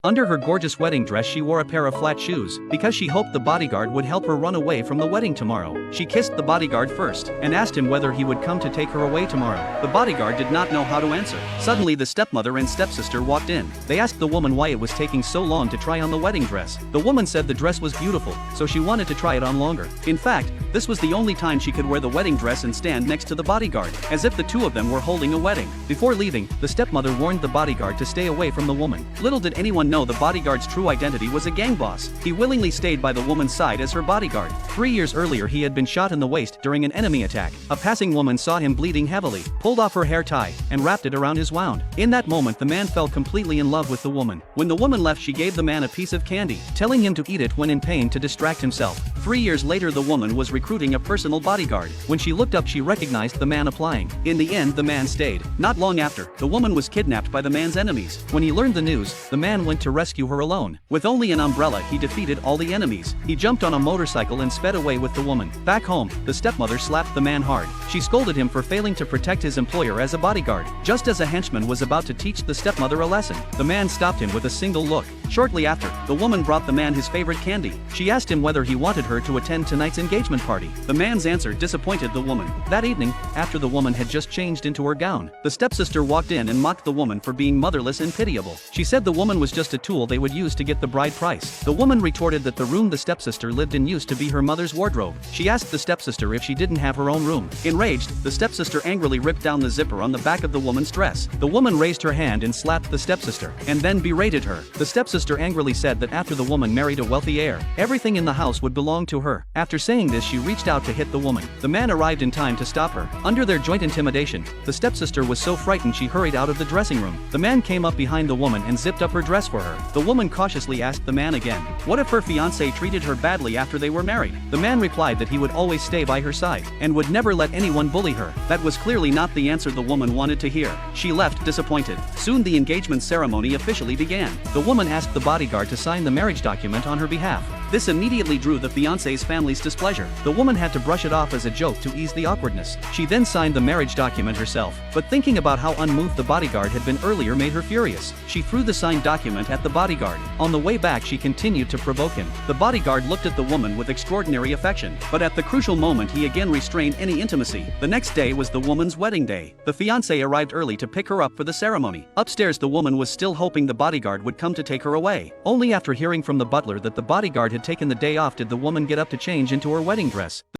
Under her gorgeous wedding dress she wore a pair of flat shoes, because she hoped the bodyguard would help her run away from the wedding tomorrow. She kissed the bodyguard first, and asked him whether he would come to take her away tomorrow. The bodyguard did not know how to answer. Suddenly the stepmother and stepsister walked in. They asked the woman why it was taking so long to try on the wedding dress. The woman said the dress was beautiful, so she wanted to try it on longer. In fact, this was the only time she could wear the wedding dress and stand next to the bodyguard, as if the two of them were holding a wedding. Before leaving, the stepmother warned the bodyguard to stay away from the woman. Little did anyone know the bodyguard's true identity was a gang boss. He willingly stayed by the woman's side as her bodyguard. 3 years earlier he had been shot in the waist during an enemy attack. A passing woman saw him bleeding heavily, pulled off her hair tie, and wrapped it around his wound. In that moment the man fell completely in love with the woman. When the woman left she gave the man a piece of candy, telling him to eat it when in pain to distract himself. 3 years later the woman was recruiting a personal bodyguard. When she looked up she recognized the man applying. In the end the man stayed. Not long after, the woman was kidnapped by the man's enemies. When he learned the news, the man went to rescue her alone. With only an umbrella he defeated all the enemies. He jumped on a motorcycle and sped away with the woman. Back home, the stepmother slapped the man hard. She scolded him for failing to protect his employer as a bodyguard. Just as a henchman was about to teach the stepmother a lesson, the man stopped him with a single look. Shortly after, the woman brought the man his favorite candy. She asked him whether he wanted her to attend tonight's engagement party. The man's answer disappointed the woman. That evening, after the woman had just changed into her gown, the stepsister walked in and mocked the woman for being motherless and pitiable. She said the woman was just a tool they would use to get the bride price. The woman retorted that the room the stepsister lived in used to be her mother's wardrobe. She asked the stepsister if she didn't have her own room. Enraged, the stepsister angrily ripped down the zipper on the back of the woman's dress. The woman raised her hand and slapped the stepsister, and then berated her. The stepsister angrily said that after the woman married a wealthy heir, everything in the house would belong to her. After saying this she reached out to hit the woman. The man arrived in time to stop her. Under their joint intimidation, the stepsister was so frightened she hurried out of the dressing room. The man came up behind the woman and zipped up her dress for her. The woman cautiously asked the man again, what if her fiancé treated her badly after they were married? The man replied that he would always stay by her side, and would never let anyone bully her. That was clearly not the answer the woman wanted to hear. She left disappointed. Soon the engagement ceremony officially began. The woman asked the bodyguard to sign the marriage document on her behalf. This immediately drew the fiancé's family's displeasure. The woman had to brush it off as a joke to ease the awkwardness. She then signed the marriage document herself, but thinking about how unmoved the bodyguard had been earlier made her furious. She threw the signed document at the bodyguard. On the way back she continued to provoke him. The bodyguard looked at the woman with extraordinary affection, but at the crucial moment he again restrained any intimacy. The next day was the woman's wedding day. The fiancé arrived early to pick her up for the ceremony. Upstairs the woman was still hoping the bodyguard would come to take her away. Only after hearing from the butler that the bodyguard had taken the day off did the woman get up to change into her wedding dress.